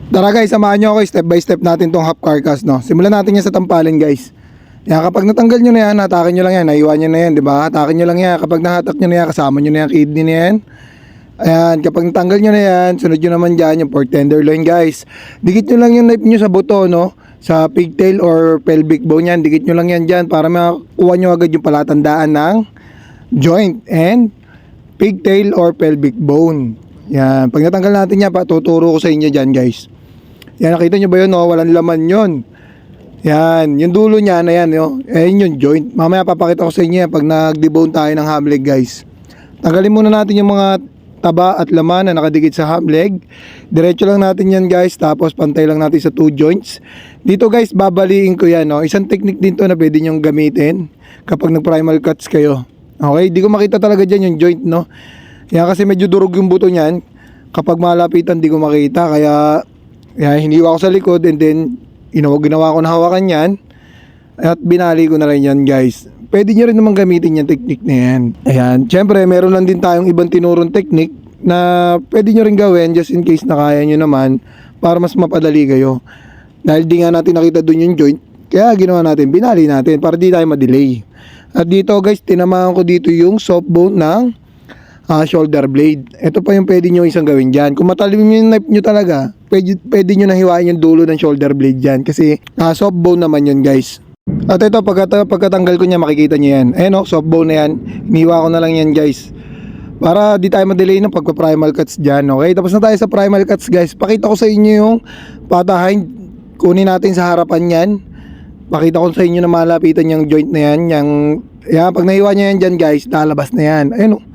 Tara guys, samahan nyo ako, step by step natin tong half carcass, no. Simulan natin yan sa tampalin guys. Yan, kapag natanggal nyo na yan, hatakin nyo lang yan, naiwan nyo na yan, di ba? Hatakin nyo lang yan, kapag nahatak nyo na yan, kasama nyo na yan, kidney na yan. Ayan, kapag natanggal nyo na yan, sunod nyo naman dyan yung pork tenderloin guys. Dikit nyo lang yung knife nyo sa buto, no, sa pigtail or pelvic bone yan, dikit nyo lang yan dyan para makuha nyo agad yung palatandaan ng joint and pigtail or pelvic bone. Yan, pag natanggal natin yan, tuturo ko sa inyo dyan guys. Yan, nakita nyo ba yun, no? Walang laman yun. Yan, yung dulo niya na yan, no? Ayan yung joint. Mamaya papakita ko sa inyo yan pag nag-debone tayo ng ham leg, guys. Tanggalin muna natin yung mga taba at laman na nakadikit sa ham leg. Diretso lang natin yan, guys. Tapos pantay lang natin sa 2 joints. Dito, guys, babaliin ko yan, no? Isang technique din to na pwede nyong gamitin kapag nag-primal cuts kayo. Okay, di ko makita talaga dyan yung joint, no? Yan, kasi medyo durog yung buto niyan. Kapag malapitan, di ko makita. Kaya hiniwa ko sa likod and then ginawa ko na hawakan yan at binali ko na rin yan guys. Pwede nyo rin naman gamitin yung technique na yan. Ayan, syempre meron lang din tayong ibang tinurong technique na pwede nyo rin gawin just in case na kaya nyo naman para mas mapadali kayo. Dahil di nga natin nakita dun yung joint, kaya ginawa natin, binali natin para di tayo madelay. At dito guys, tinamaan ko dito yung soft bone ng shoulder blade. Ito pa yung pwede nyo isang gawin dyan. Kung matalim yung knife nyo talaga, pwede nyo nahiwain yung dulo ng shoulder blade dyan. Kasi soft bone naman yun guys. At ito, pagkatanggal ko niya, makikita nyo yan. Ayan o, soft bone na yan. Hiniwa ko na lang yan guys. Para di tayo madelay ng pagpa-primal cuts dyan. Okay, tapos na tayo sa primal cuts guys. Pakita ko sa inyo yung patahind. Kunin natin sa harapan yan. Pakita ko sa inyo na malapitan yung joint na yan. Yan, pag nahiwa nyo yan dyan guys, lalabas na yan. Ayan o.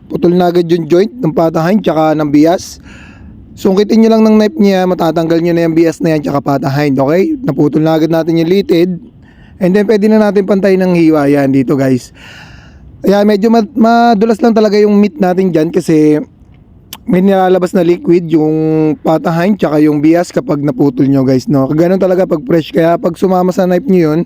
Putol na agad yung joint ng patahain tsaka ng bias. Sungkitin nyo lang ng knife niya, matatanggal nyo na yung bias na yan tsaka patahain. Okay? Naputol na agad natin yung litid. And then pwede na natin pantayin ng hiwa yan dito guys. Ayan, medyo madulas lang talaga yung meat natin dyan kasi may nilalabas na liquid yung patahain tsaka yung bias kapag naputol nyo guys, no? Ganun talaga pag fresh, kaya pag sumama sa knife nyo yun,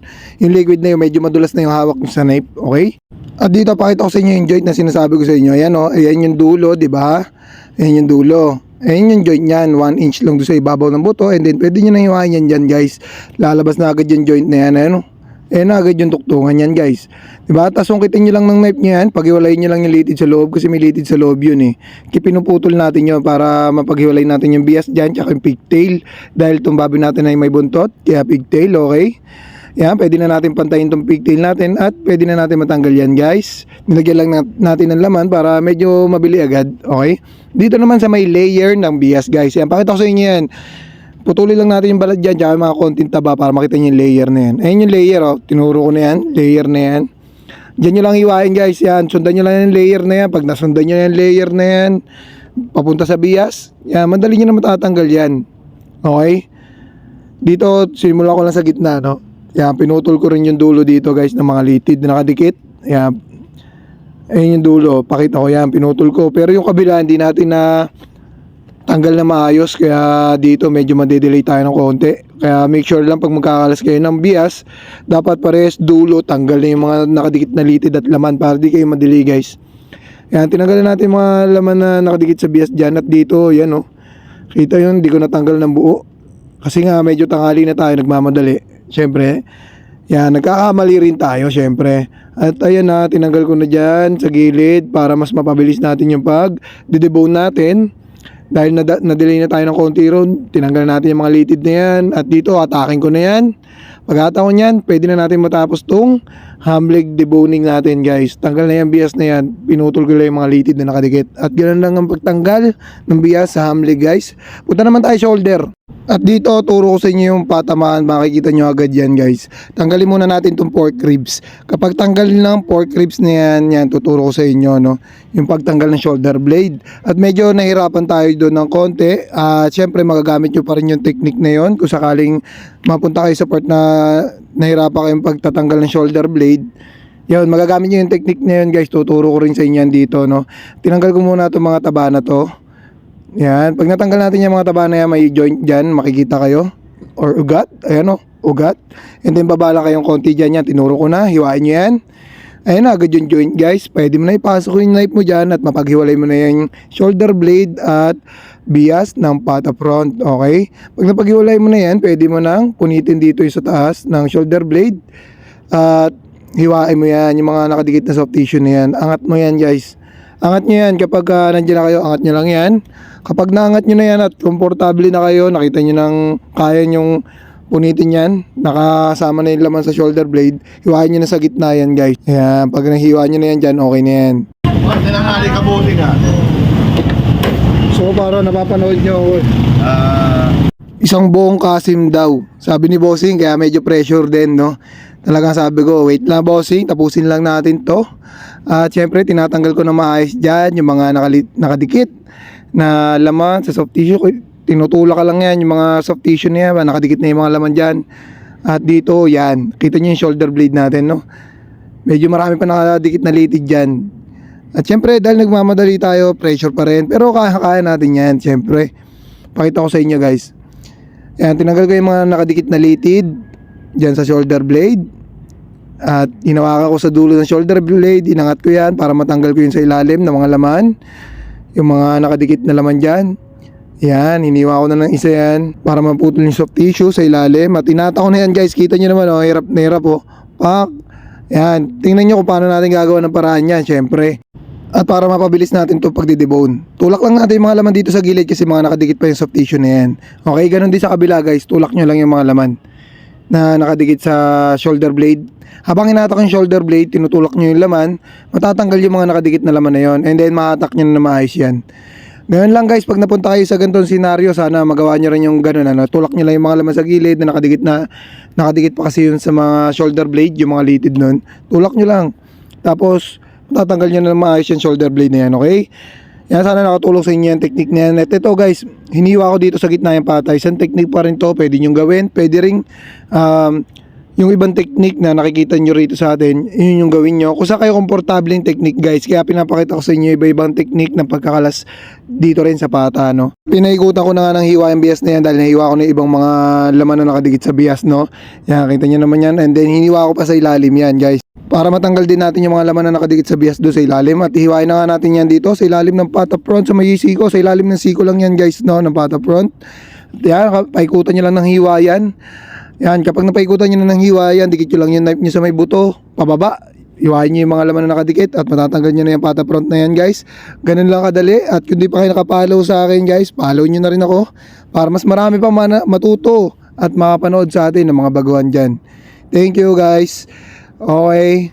yung liquid na yun medyo madulas na yung hawak nyo sa knife. Okay? At dito pakita ko sa inyo yung joint na sinasabi ko sa inyo. Ayan o, ayan yung dulo, di ba? Ayan yung dulo. Ayan yung joint niyan, 1 inch lang doon sa ibabaw ng buto. And then pwede nyo na hiwain yan dyan guys. Lalabas na agad yung joint na yan. Ayan o. Ayan na agad yung tuktungan yan guys. Diba? Tapos sungkitin nyo lang ng knife nyo yan. Paghiwalayin nyo lang yung litid sa loob kasi may litid sa loob yun eh. Pinuputol natin yun para mapaghiwalay natin yung bias dyan tsaka yung pigtail. Dahil itong baboy natin ay may buntot, kaya pigtail, okay? Yan, pwede na natin pantayin itong pigtail natin at pwede na natin matanggal yan guys. Nilagyan lang natin ng laman para medyo mabili agad, okay? Dito naman sa may layer ng bias guys. Yan, pakita ko sa inyo yan. Putulin lang natin yung balat dyan, tsaka mga konting taba para makita nyo yung layer na yan. Ayan yung layer, oh. Tinuro ko na yan, layer na yan. Diyan nyo lang iwain guys, yan. Sundan nyo lang yung layer na yan. Pag nasundan nyo yung layer na yan, papunta sa bias, yan, madali nyo na matatanggal yan. Okay? Dito, simula ko lang sa gitna, no? Yan, pinutol ko rin yung dulo dito guys ng mga litid na nakadikit. Yan. Ayan yung dulo, pakita ko yan, pinutol ko. Pero yung kabila, hindi natin na tanggal na maayos, kaya dito medyo madedelay tayo ng konti. Kaya make sure lang pag magkakalas kayo ng bias, dapat pares dulo, tanggal na yung mga nakadikit na litid at laman para di kayo madelay guys. Yan, tinanggalan natin mga laman na nakadikit sa bias dyan. At dito, yan o, kita yun, di ko natanggal ng buo kasi nga medyo tanghali na tayo, nagmamadali. Siyempre, yan, nagkakamali rin tayo siyempre. At ayan na, tinanggal ko na dyan sa gilid para mas mapabilis natin yung pag-debone natin. Dahil na-delay na tayo ng konti ron, tinanggal natin yung mga litid na yan. At dito, atakin ko na yan. Pag atake ko yan, pwede na natin matapos tong ham leg deboning natin guys. Tanggal na yung bias na yan, pinutol ko lang yung mga litid na nakadikit. At ganoon lang ang pagtanggal ng bias sa ham leg guys. Punta naman tayo shoulder. At dito, turo ko sa inyo yung patamaan, makikita nyo agad yan guys. Tanggalin muna natin itong pork ribs. Kapag tanggalin lang pork ribs na yan, tuturo ko sa inyo, no? Yung pagtanggal ng shoulder blade. At medyo nahirapan tayo doon ng konti. Syempre, magagamit nyo pa rin yung technique na yon kung sakaling mapunta kayo sa part na nahirapan kayong pagtatanggal ng shoulder blade. Yun, magagamit nyo yung technique na yun guys. Tuturo ko rin sa inyo yan dito, no? Tinanggal ko muna itong mga taba na to. Yan, pag natanggal natin yung mga taba na yan, may joint dyan, makikita kayo. Or ugat, ayan o, ugat. And then babala kayong konti dyan yan, tinuro ko na, hiwain nyo yan. Ayan na, agad yung joint guys. Pwede mo na ipasok yung knife mo dyan at mapaghiwalay mo na yung shoulder blade at bias ng pata front. Okay? Pag napag-iwalay mo na yan, pwede mo nang punitin dito yung sa taas ng shoulder blade. At hiwain mo yan, yung mga nakadikit na soft tissue na yan. Angat mo yan guys. Angat nyo yan kapag nandiyan na kayo, angat nyo lang yan. Kapag naangat nyo na yan at komportable na kayo, nakita nyo nang kaya nyong punitin yan, nakasama na yung laman sa shoulder blade, hiwain nyo na sa gitna yan guys. Ayan, pag nahiwa nyo na yan dyan, okay na yan. Tinangali ka buti ka. So para napapanood nyo, isang buong kasim daw, sabi ni bossing, kaya medyo pressure din, no? Talagang sabi ko, wait lang bossing, tapusin lang natin to. At syempre tinatanggal ko na maayos dyan yung mga nakadikit na laman sa soft tissue. Tinutulak ka lang yan, yung mga soft tissue na yan, nakadikit na yung mga laman dyan. At dito, yan, kita nyo yung shoulder blade natin, no? Medyo marami pa nakadikit na litid dyan. At syempre, dahil nagmamadali tayo, pressure pa rin. Pero kaya natin yan, syempre. Pakita ko sa inyo guys. Yan, tinanggal ko yung mga nakadikit na litid dyan sa shoulder blade. At hinawakan ko sa dulo ng shoulder blade, inangat ko yan para matanggal ko yun sa ilalim ng mga laman. Yung mga nakadikit na laman dyan. Yan, hiniwa ko na ng isa yan para maputol yung soft tissue sa ilalim. At tinata ko na yan guys, kita nyo naman oh, hirap na hirap oh. Pak! Yan, tingnan nyo kung paano natin gagawa ng paraan yan, syempre. At para mapabilis natin to pagdidebone, tulak lang natin yung mga laman dito sa gilid kasi mga nakadikit pa yung soft tissue na yan. Okay, ganun din sa kabila guys, tulak nyo lang yung mga laman na nakadikit sa shoulder blade. Habang hinatak yung shoulder blade, tinutulak nyo yung laman, matatanggal yung mga nakadikit na laman na yon, and then mahatak nyo na maayos yan. Ganun lang guys, pag napunta kayo sa ganitong senaryo, sana magawa nyo rin yung ganun, ano? Tulak nyo lang yung mga laman sa gilid na nakadikit pa kasi yun sa mga shoulder blade, yung mga litid nun. Tulak nyo lang. Tapos, matatanggal nyo na maayos yung shoulder blade na yan, okay? Yan, sana nakatulong sa inyo yung technique na yan. At ito guys, hiniwa ko dito sa gitna yung patay. Isang technique pa rin to, pwede nyo gawin. Pwede rin, yung ibang technique na nakikita nyo rito sa atin, yun yung gawin nyo. Kung saan kayo komportable yung technique guys, kaya pinapakita ko sa inyo iba-ibang technique ng pagkakalas dito rin sa pata, no. Pinaikutan ko na nga ng hiwa yung bias na yan dahil nahiwa ko na ibang mga laman na nakadikit sa bias, no. Yan, kita nyo naman yan. And then hiniwa ko pa sa ilalim yan guys, para matanggal din natin yung mga laman na nakadikit sa bias doon sa ilalim. At hiwain na nga natin yan dito sa ilalim ng pata front sa may siko. Sa ilalim ng siko lang yan guys, no, ng pata front. At yan, paikutan nyo lang ng hiwa yan. Yan, kapag napaikutan nyo na ng hiwa yan, dikit nyo lang yung knife nyo sa may buto, pababa. Hiwain nyo yung mga laman na nakadikit at matatanggal nyo na yung pata front na yan guys. Ganun lang kadali. At kung di pa kayo nakapollow sa akin guys, follow nyo na rin ako para mas marami pa matuto at makapanood sa atin ng mga baguhan dyan. Thank you guys. Okay.